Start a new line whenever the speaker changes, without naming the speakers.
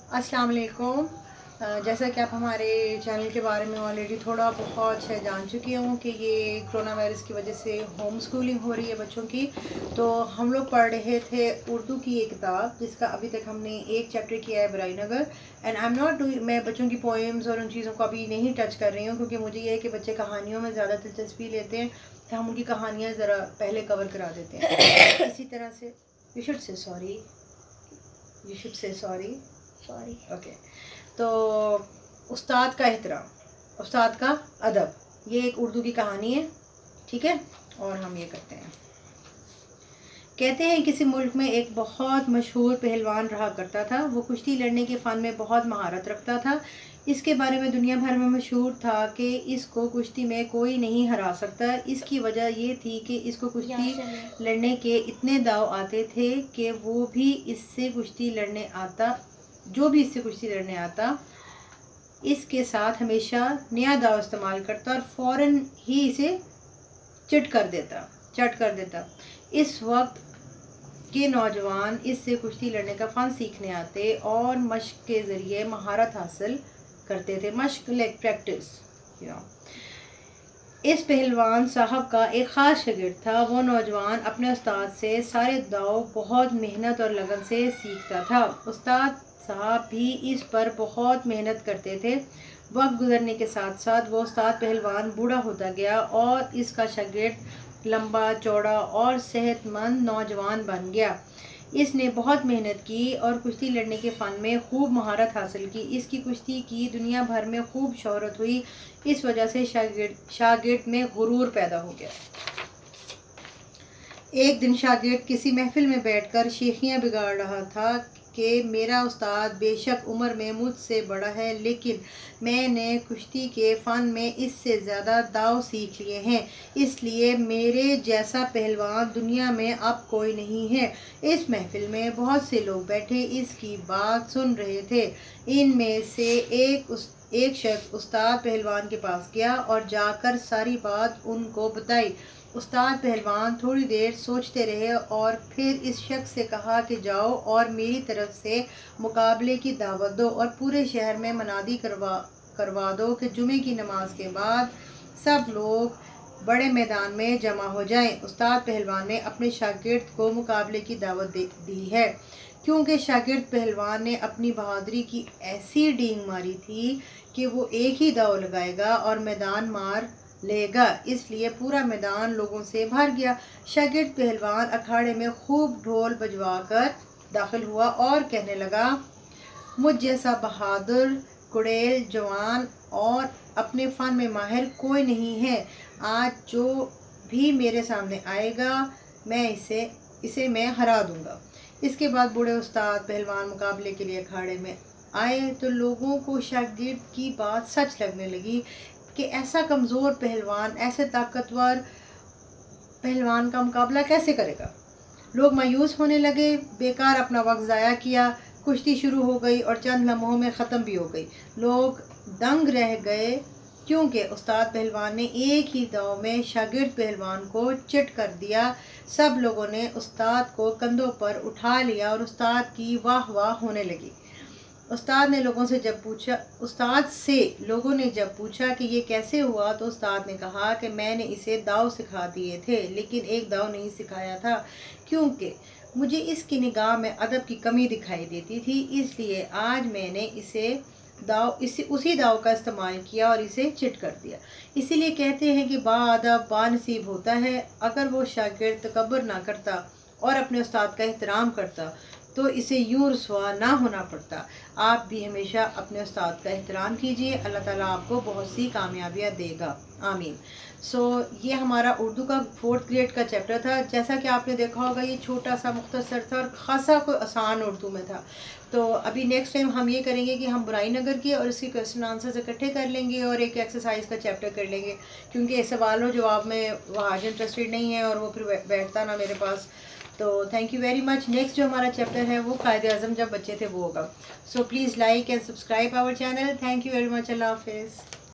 अस्सलाम वालेकुम। जैसा कि आप हमारे चैनल के बारे में ऑलरेडी थोड़ा बहुत शायद जान चुकी हूँ कि ये कोरोना वायरस की वजह से होम स्कूलिंग हो रही है बच्चों की। तो हम लोग पढ़ रहे थे उर्दू की एक किताब जिसका अभी तक हमने एक चैप्टर किया है, बुराईनगर। And I am not doing, मैं बच्चों की पोएम्स और उन चीज़ों को अभी नहीं टच कर रही हूँ क्योंकि मुझे ये है कि बच्चे कहानियों में ज़्यादा दिलचस्पी लेते हैं, तो हम उनकी कहानियाँ ज़रा पहले कवर करा देते हैं। इसी तरह से you should say sorry okay. तो उस्ताद का एहतराम, उस्ताद का अदब, ये एक उर्दू की कहानी है, ठीक है। और हम ये करते हैं। कहते हैं किसी मुल्क में एक बहुत मशहूर पहलवान रहा करता था। वो कुश्ती लड़ने के फ़न में बहुत महारत रखता था। इसके बारे में दुनिया भर में मशहूर था कि इसको कुश्ती में कोई नहीं हरा सकता। इसकी वजह ये थी कि इसको कुश्ती लड़ने के इतने दाव आते थे कि जो भी इससे कुश्ती लड़ने आता इसके साथ हमेशा नया दाव इस्तेमाल करता और फ़ौरन ही इसे चट कर देता। इस वक्त के नौजवान इससे कुश्ती लड़ने का फ़न सीखने आते और मश्क के ज़रिए महारत हासिल करते थे। मश्क लाइक प्रैक्टिस, इस पहलवान साहब का एक ख़ास शागिर्द था। वो नौजवान अपने उस्ताद से सारे दाव बहुत मेहनत और लगन से सीखता था। उस्ताद साहब भी इस पर बहुत मेहनत करते थे। वक्त गुजरने के साथ साथ वो उस्ताद पहलवान बूढ़ा होता गया और इसका शागिर्द लंबा चौड़ा और सेहतमंद नौजवान बन गया। इसने बहुत मेहनत की और कुश्ती लड़ने के फ़न में खूब महारत हासिल की। इसकी कुश्ती की दुनिया भर में खूब शोहरत हुई। इस वजह से शागिर्द में गुरूर पैदा हो गया। एक दिन शागिर्द किसी महफिल में बैठकर शेखियाँ बिगाड़ रहा था कि मेरा उस्ताद बेशक उम्र में मुझसे बड़ा है, लेकिन मैंने कुश्ती के फ़न में इससे ज़्यादा दाव सीख लिए हैं, इसलिए मेरे जैसा पहलवान दुनिया में अब कोई नहीं है। इस महफिल में बहुत से लोग बैठे इसकी बात सुन रहे थे। इनमें से एक शख्स उस्ताद पहलवान के पास गया और जाकर सारी बात उनको बताई। उस्ताद पहलवान थोड़ी देर सोचते रहे और फिर इस शख्स से कहा कि जाओ और मेरी तरफ से मुकाबले की दावत दो और पूरे शहर में मनादी करवा दो कि जुमे की नमाज के बाद सब लोग बड़े मैदान में जमा हो जाएं। उस्ताद पहलवान ने अपने शागिर्द को मुकाबले की दावत दी है क्योंकि शागिर्द पहलवान ने अपनी बहादुरी की ऐसी डींग मारी थी कि वो एक ही दाव लगाएगा और मैदान मार लेगा, इसलिए पूरा मैदान लोगों से भर गया। शागिर्द पहलवान अखाड़े में खूब ढोल बजवाकर दाखिल हुआ और कहने लगा, मुझ जैसा बहादुर कुड़ैल जवान और अपने फ़न में माहिर कोई नहीं है। आज जो भी मेरे सामने आएगा मैं इसे मैं हरा दूंगा। इसके बाद बूढ़े उस्ताद पहलवान मुकाबले के लिए अखाड़े में आए तो लोगों को शागिर्द की बात सच लगने लगी कि ऐसा कमज़ोर पहलवान ऐसे ताकतवर पहलवान का मुकाबला कैसे करेगा। लोग मायूस होने लगे, बेकार अपना वक्त ज़ाया किया। कुश्ती शुरू हो गई और चंद लम्हों में ख़त्म भी हो गई। लोग दंग रह गए क्योंकि उस्ताद पहलवान ने एक ही दाव में शागिर्द पहलवान को चिट कर दिया। सब लोगों ने उस्ताद को कंधों पर उठा लिया और उस्ताद की वाह वाह होने लगी। उस्ताद से लोगों ने जब पूछा कि ये कैसे हुआ तो उस्ताद ने कहा कि मैंने इसे दाव सिखा दिए थे, लेकिन एक दाव नहीं सिखाया था क्योंकि मुझे इसकी निगाह में अदब की कमी दिखाई देती थी, इसलिए आज मैंने उसी दाव का इस्तेमाल किया और इसे चिट कर दिया। इसीलिए कहते हैं कि बाअदब बानसीब होता है। अगर वो शागिर्द तकब्बुर ना करता और अपने उस्ताद का एहतराम करता तो इसे यूँ रुसवा ना होना पड़ता। आप भी हमेशा अपने उस्ताद का एहतराम कीजिए। अल्लाह ताला आपको बहुत सी कामयाबियाँ देगा, आमीन। ये हमारा उर्दू का 4th ग्रेड का चैप्टर था। जैसा कि आपने देखा होगा ये छोटा सा मुख्तसर था और ख़ासा कोई आसान उर्दू में था। तो अभी नेक्स्ट टाइम हम ये करेंगे कि हम बुराईनगर की और इसके क्वेश्चन आंसर्स इकट्ठे कर लेंगे और एक एक्सरसाइज का चैप्टर कर लेंगे क्योंकि सवाल और जवाब में वो आज इंटरेस्टेड नहीं है और वो फिर बैठता ना मेरे पास। तो thank you very much. Next जो हमारा चैप्टर है वो कायदे-ए-आज़म जब बच्चे थे वो होगा। So please like and subscribe our channel. Thank you very much. अल्लाह हाफिज़।